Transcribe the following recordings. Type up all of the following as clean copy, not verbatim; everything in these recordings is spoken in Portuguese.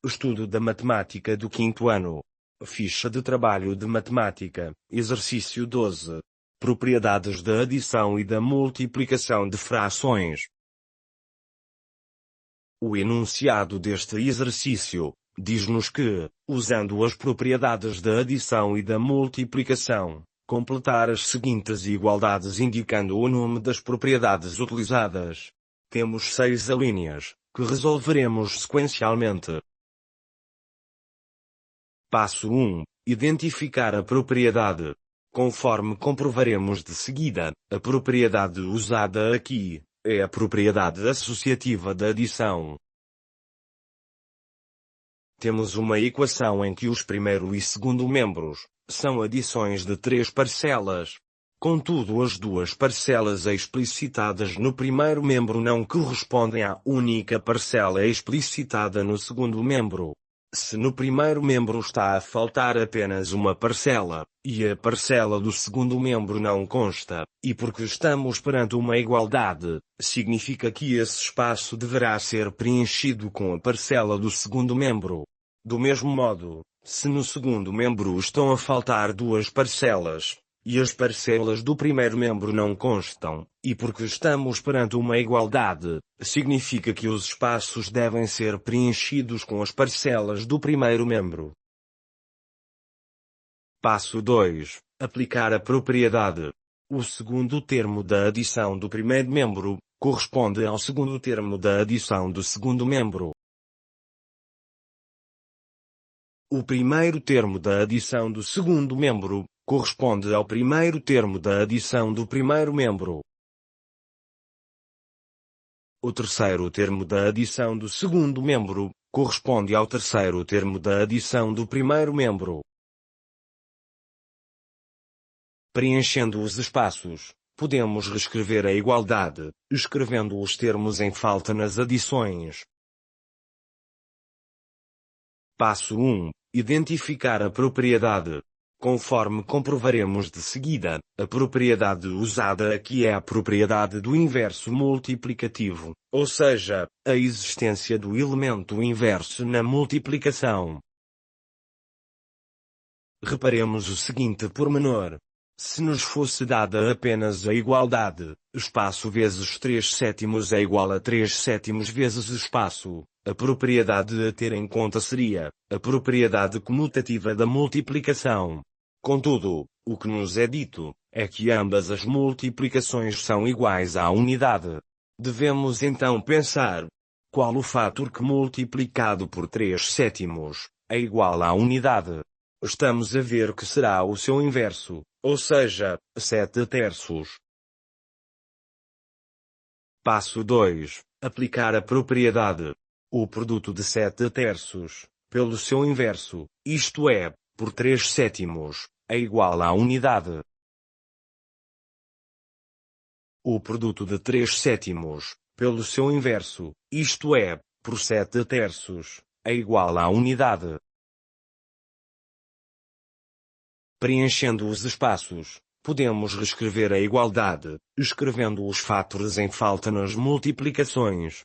Estudo da matemática do quinto ano. Ficha de trabalho de matemática, exercício 12. Propriedades da adição e da multiplicação de frações. O enunciado deste exercício diz-nos que, usando as propriedades da adição e da multiplicação, completar as seguintes igualdades indicando o nome das propriedades utilizadas. Temos 6 alíneas, que resolveremos sequencialmente. Passo 1. Identificar a propriedade. Conforme comprovaremos de seguida, a propriedade usada aqui é a propriedade associativa da adição. Temos uma equação em que os primeiro e segundo membros são adições de 3 parcelas. Contudo, as duas parcelas explicitadas no primeiro membro não correspondem à única parcela explicitada no segundo membro. Se no primeiro membro está a faltar apenas uma parcela, e a parcela do segundo membro não consta, e porque estamos perante uma igualdade, significa que esse espaço deverá ser preenchido com a parcela do segundo membro. Do mesmo modo, se no segundo membro estão a faltar duas parcelas, e as parcelas do primeiro membro não constam, e porque estamos perante uma igualdade, significa que os espaços devem ser preenchidos com as parcelas do primeiro membro. Passo 2. Aplicar a propriedade. O segundo termo da adição do primeiro membro corresponde ao segundo termo da adição do segundo membro. O primeiro termo da adição do segundo membro corresponde ao primeiro termo da adição do primeiro membro. O terceiro termo da adição do segundo membro corresponde ao terceiro termo da adição do primeiro membro. Preenchendo os espaços, podemos reescrever a igualdade, escrevendo os termos em falta nas adições. Passo 1. Identificar a propriedade. Conforme comprovaremos de seguida, a propriedade usada aqui é a propriedade do inverso multiplicativo, ou seja, a existência do elemento inverso na multiplicação. Reparemos o seguinte pormenor. Se nos fosse dada apenas a igualdade, espaço vezes 3/7 é igual a 3/7 vezes espaço, a propriedade a ter em conta seria a propriedade comutativa da multiplicação. Contudo, o que nos é dito é que ambas as multiplicações são iguais à unidade. Devemos então pensar: qual o fator que multiplicado por 3/7 é igual à unidade? Estamos a ver que será o seu inverso, ou seja, 7/3. Passo 2. Aplicar a propriedade. O produto de 7/3, pelo seu inverso, isto é, por 3/7, é igual à unidade. O produto de 3/7, pelo seu inverso, isto é, por 7/3, é igual à unidade. Preenchendo os espaços, podemos reescrever a igualdade, escrevendo os fatores em falta nas multiplicações.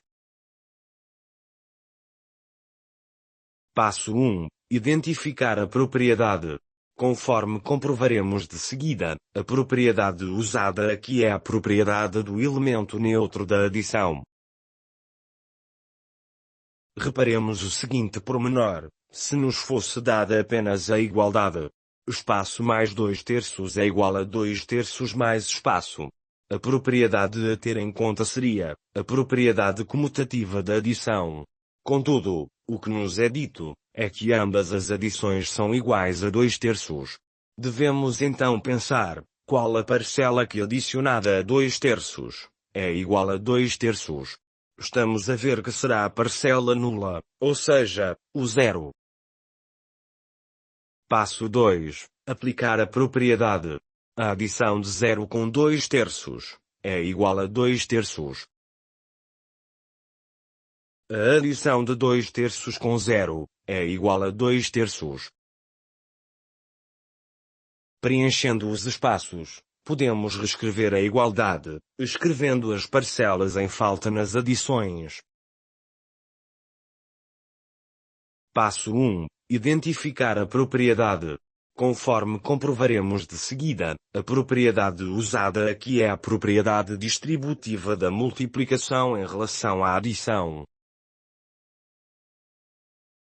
Passo 1. Identificar a propriedade. Conforme comprovaremos de seguida, a propriedade usada aqui é a propriedade do elemento neutro da adição. Reparemos o seguinte pormenor: se nos fosse dada apenas a igualdade, espaço mais 2/3 é igual a 2/3 mais espaço, a propriedade a ter em conta seria a propriedade comutativa da adição. Contudo, o que nos é dito é que ambas as adições são iguais a 2/3. Devemos então pensar: qual a parcela que adicionada a 2/3 é igual a 2/3? Estamos a ver que será a parcela nula, ou seja, o zero. Passo 2. Aplicar a propriedade. A adição de 0 com 2/3 é igual a 2/3. A adição de 2/3 com 0 é igual a 2/3. Preenchendo os espaços, podemos reescrever a igualdade, escrevendo as parcelas em falta nas adições. Passo 1. Identificar a propriedade. Conforme comprovaremos de seguida, a propriedade usada aqui é a propriedade distributiva da multiplicação em relação à adição.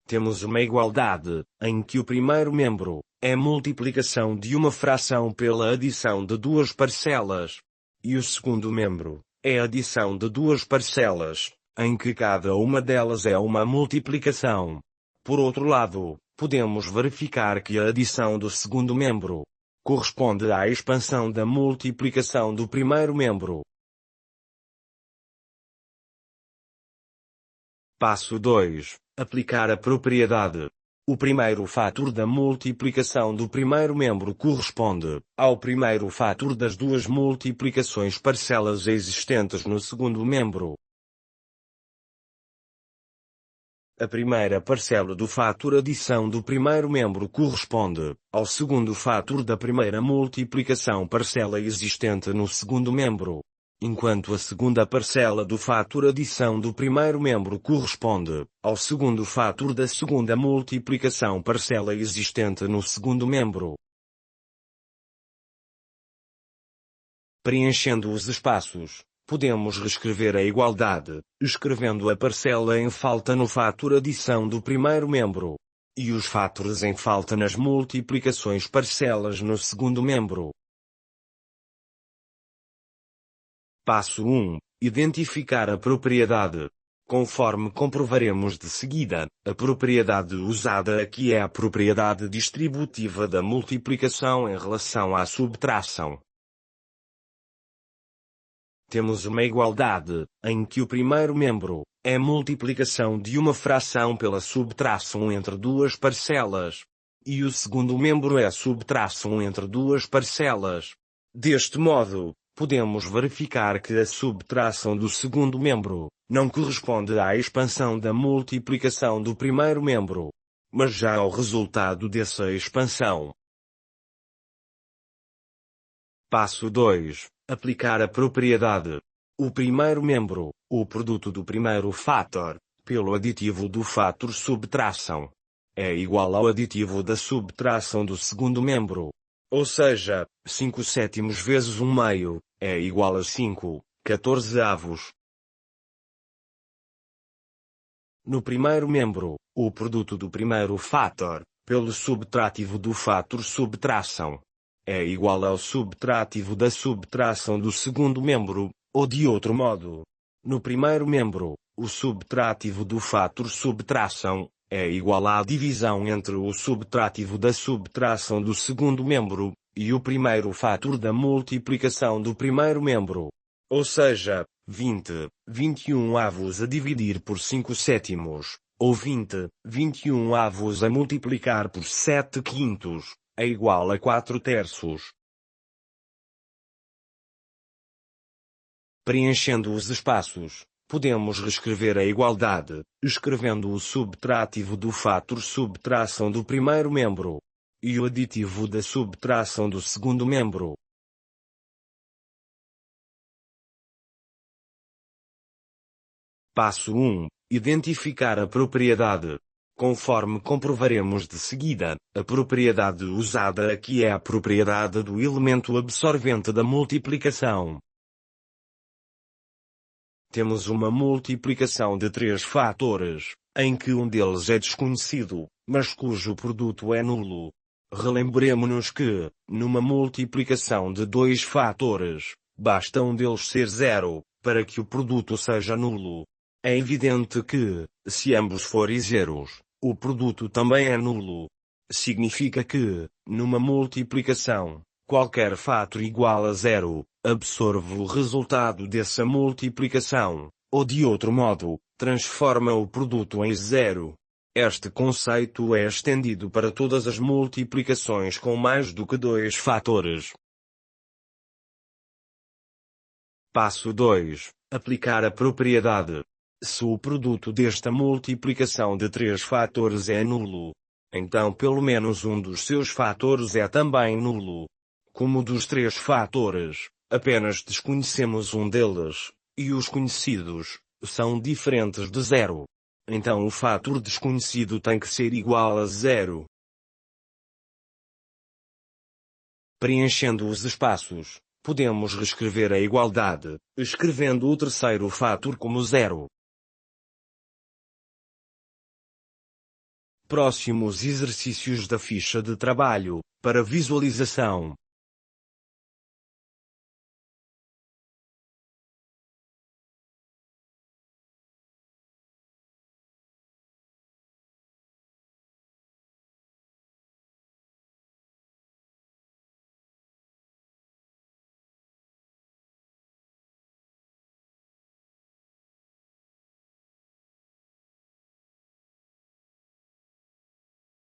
Temos uma igualdade, em que o primeiro membro é a multiplicação de uma fração pela adição de duas parcelas, e o segundo membro é a adição de duas parcelas, em que cada uma delas é uma multiplicação. Por outro lado, podemos verificar que a adição do segundo membro corresponde à expansão da multiplicação do primeiro membro. Passo 2. Aplicar a propriedade. O primeiro fator da multiplicação do primeiro membro corresponde ao primeiro fator das duas multiplicações parcelas existentes no segundo membro. A primeira parcela do fator adição do primeiro membro corresponde ao segundo fator da primeira multiplicação parcela existente no segundo membro, enquanto a segunda parcela do fator adição do primeiro membro corresponde ao segundo fator da segunda multiplicação parcela existente no segundo membro. Preenchendo os espaços, podemos reescrever a igualdade, escrevendo a parcela em falta no fator adição do primeiro membro, e os fatores em falta nas multiplicações parcelas no segundo membro. Passo 1. Identificar a propriedade. Conforme comprovaremos de seguida, a propriedade usada aqui é a propriedade distributiva da multiplicação em relação à subtração. Temos uma igualdade, em que o primeiro membro é a multiplicação de uma fração pela subtração entre duas parcelas, e o segundo membro é a subtração entre duas parcelas. Deste modo, podemos verificar que a subtração do segundo membro não corresponde à expansão da multiplicação do primeiro membro, mas já ao resultado dessa expansão. Passo 2. Aplicar a propriedade. O primeiro membro, o produto do primeiro fator, pelo aditivo do fator subtração, é igual ao aditivo da subtração do segundo membro. Ou seja, 5/7 vezes 1/2, é igual a 5/14. No primeiro membro, o produto do primeiro fator, pelo subtrativo do fator subtração, é igual ao subtrativo da subtração do segundo membro, ou de outro modo. No primeiro membro, o subtrativo do fator subtração é igual à divisão entre o subtrativo da subtração do segundo membro e o primeiro fator da multiplicação do primeiro membro. Ou seja, 20/21 a dividir por 5/7, ou 20/21 a multiplicar por 7/5. É igual a 4/3. Preenchendo os espaços, podemos reescrever a igualdade, escrevendo o subtrativo do fator subtração do primeiro membro, e o aditivo da subtração do segundo membro. Passo 1. Identificar a propriedade. Conforme comprovaremos de seguida, a propriedade usada aqui é a propriedade do elemento absorvente da multiplicação. Temos uma multiplicação de três fatores, em que um deles é desconhecido, mas cujo produto é nulo. Relembremo-nos que, numa multiplicação de dois fatores, basta um deles ser zero, para que o produto seja nulo. É evidente que, se ambos forem zeros, o produto também é nulo. Significa que, numa multiplicação, qualquer fator igual a zero, absorve o resultado dessa multiplicação, ou de outro modo, transforma o produto em zero. Este conceito é estendido para todas as multiplicações com mais do que dois fatores. Passo 2. Aplicar a propriedade. Se o produto desta multiplicação de três fatores é nulo, então pelo menos um dos seus fatores é também nulo. Como dos três fatores, apenas desconhecemos um deles, e os conhecidos são diferentes de zero. Então o fator desconhecido tem que ser igual a zero. Preenchendo os espaços, podemos reescrever a igualdade, escrevendo o terceiro fator como zero. Próximos exercícios da ficha de trabalho, para visualização.